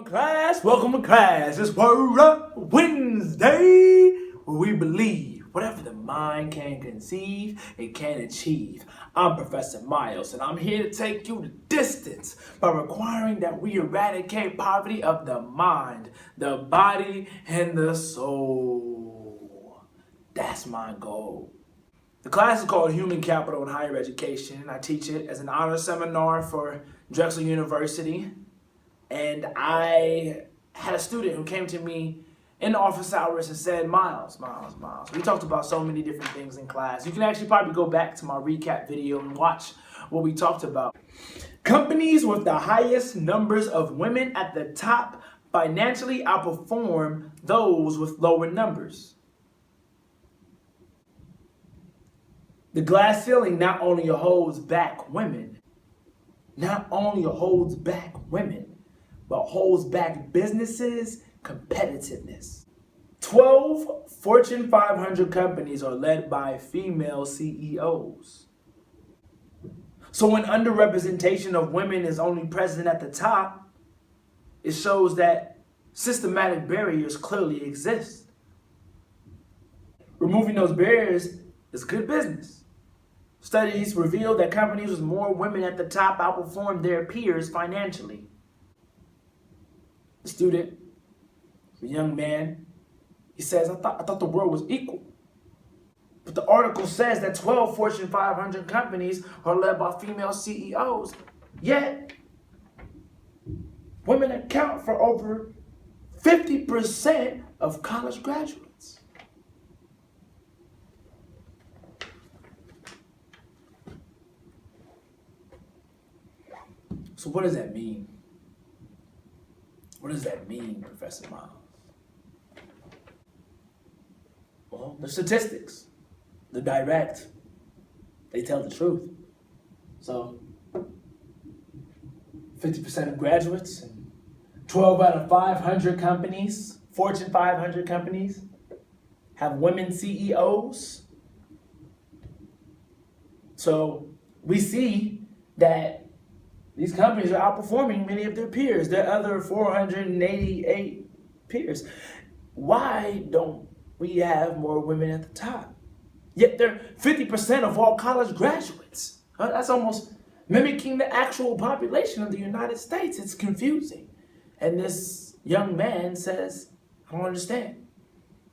Welcome to class. It's Word Up Wednesday, where we believe whatever the mind can conceive, it can achieve. I'm Professor Miles, and I'm here to take you the distance by requiring that we eradicate poverty of the mind, the body, and the soul. That's my goal. The class is called Human Capital in Higher Education. I teach it as an honor seminar for Drexel University. And I had a student who came to me in the office hours and said, Miles. We talked about so many different things in class. You can actually probably go back to my recap video and watch what we talked about. Companies with the highest numbers of women at the top financially outperform those with lower numbers. The glass ceiling not only holds back women, but holds back businesses' competitiveness. 12 Fortune 500 companies are led by female CEOs. So when underrepresentation of women is only present at the top, it shows that systematic barriers clearly exist. Removing those barriers is good business. Studies reveal that companies with more women at the top outperform their peers financially. The student, the young man, he says, I thought the world was equal. But the article says that 12 Fortune 500 companies are led by female CEOs. Yet, women account for over 50% of college graduates. So what does that mean? What does that mean, Professor Miles? Well, the statistics, the direct, they tell the truth. So, 50% of graduates and 12 out of 500 companies, Fortune 500 companies, have women CEOs. So, we see that these companies are outperforming many of their peers, their other 488 peers. Why don't we have more women at the top? Yet they're 50% of all college graduates. That's almost mimicking the actual population of the United States. It's confusing. And this young man says, I don't understand.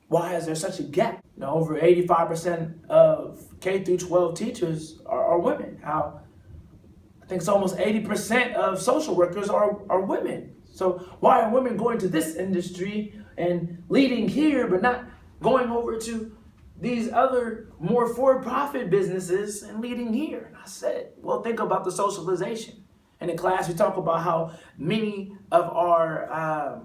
Why is there such a gap? Now, over 85% of K through 12 teachers are women. I think it's almost 80% of social workers are women. So why are women going to this industry and leading here, but not going over to these other more for-profit businesses and leading here? And I said, well, think about the socialization. And in class, we talk about how many of our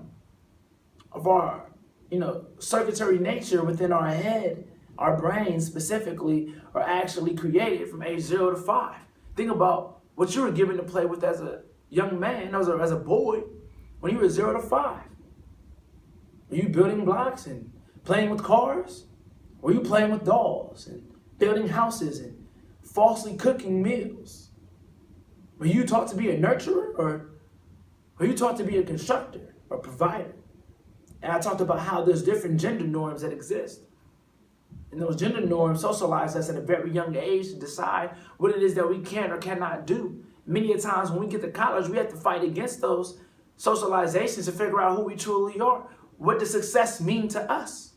circuitry nature within our head, our brains specifically, are actually created from age 0 to 5. Think about what you were given to play with as a young man, as a boy, when you were 0 to 5. Were you building blocks and playing with cars? Were you playing with dolls and building houses and falsely cooking meals? Were you taught to be a nurturer, or were you taught to be a constructor or provider? And I talked about how there's different gender norms that exist. And those gender norms socialize us at a very young age to decide what it is that we can or cannot do. Many a times when we get to college, we have to fight against those socializations to figure out who we truly are. What does success mean to us?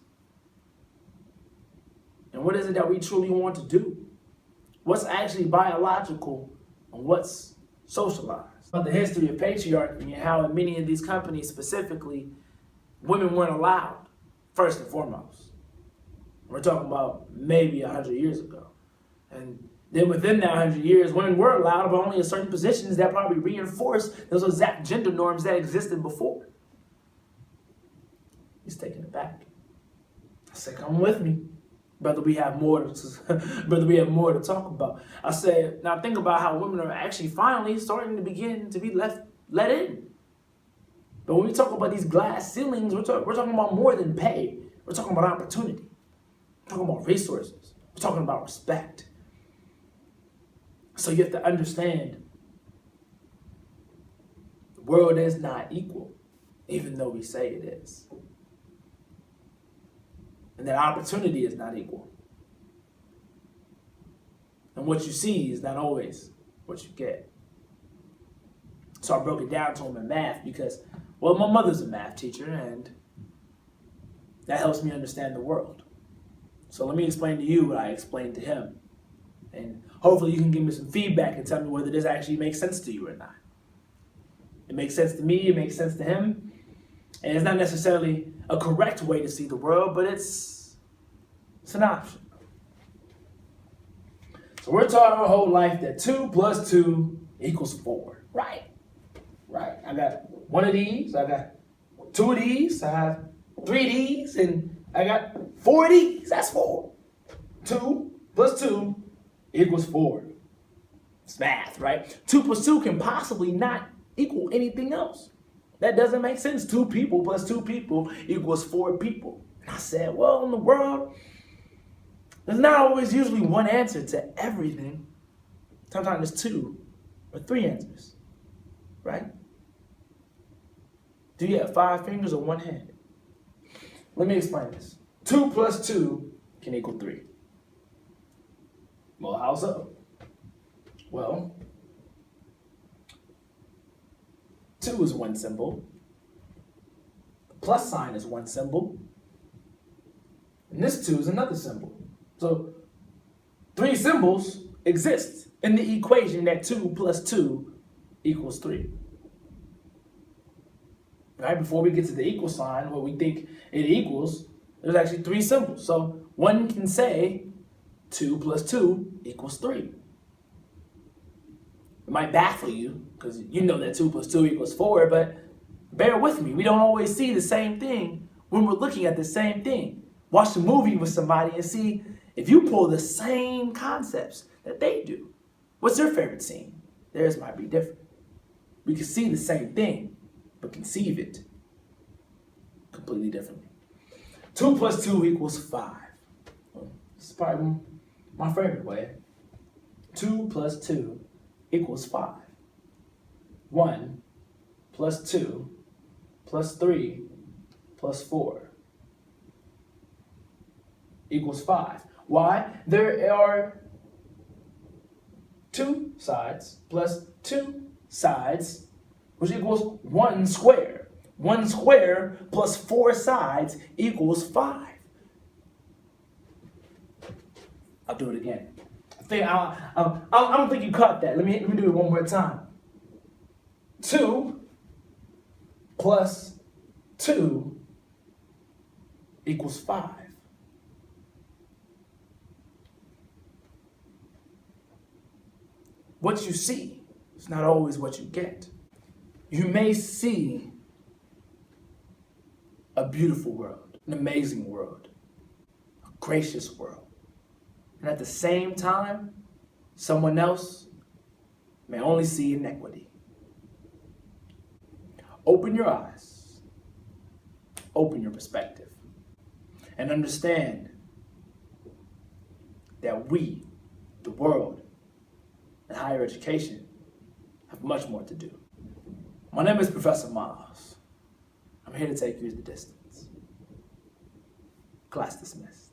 And what is it that we truly want to do? What's actually biological and what's socialized? About the history of patriarchy and how in many of these companies specifically, women weren't allowed, first and foremost. We're talking about maybe 100 years ago. And then within that 100 years, women were allowed, but only in certain positions that probably reinforce those exact gender norms that existed before. He's taking it back. I said, come with me. Brother, we have more to talk about. I said, now think about how women are actually finally starting to begin to be let in. But when we talk about these glass ceilings, we're talking about more than pay. We're talking about opportunity. We're talking about resources. We're talking about respect. So you have to understand, the world is not equal. even though we say it is. And that opportunity is not equal. And what you see is not always what you get. So I broke it down to him in math because, well, my mother's a math teacher, and that helps me understand the world. So let me explain to you what I explained to him. And hopefully you can give me some feedback and tell me whether this actually makes sense to you or not. It makes sense to me, it makes sense to him. And it's not necessarily a correct way to see the world, but it's an option. So we're taught our whole life that 2 plus 2 equals 4. Right. I got one of these, I got 2 of these, I have 3 of these, and I got 4 of these. That's 4. 2 plus 2 equals 4. It's math, right? 2 plus 2 can possibly not equal anything else. That doesn't make sense. 2 people plus 2 people equals 4 people. And I said, well, in the world, there's not always usually one answer to everything. Sometimes there's 2 or 3 answers, right? Do you have 5 fingers or 1 hand? Let me explain this. 2 plus 2 can equal 3. Well, how so? Well, 2 is one symbol. The plus sign is one symbol. And this 2 is another symbol. So 3 symbols exist in the equation that 2 plus 2 equals 3. Right? Before we get to the equal sign, what we think it equals, there's actually 3 symbols. So one can say 2 plus 2 equals 3. It might baffle you because you know that 2 plus 2 equals 4, but bear with me. We don't always see the same thing when we're looking at the same thing. Watch a movie with somebody and see if you pull the same concepts that they do. What's your favorite scene? Theirs might be different. We can see the same thing, but conceive it completely differently. 2 plus 2 equals 5. This is probably my favorite way. 2 plus 2 equals 5. 1 plus 2 plus 3 plus 4 equals 5. Why? There are 2 sides plus 2 sides, which equals 1 square. 1 square plus 4 sides equals 5. I'll do it again. I don't think you caught that. Let me do it one more time. 2 plus 2 equals 5. What you see is not always what you get. You may see a beautiful world, an amazing world, a gracious world. And at the same time, someone else may only see inequity. Open your eyes, open your perspective, and understand that we, the world, and higher education have much more to do. My name is Professor Miles. I'm here to take you to the distance. Class dismissed.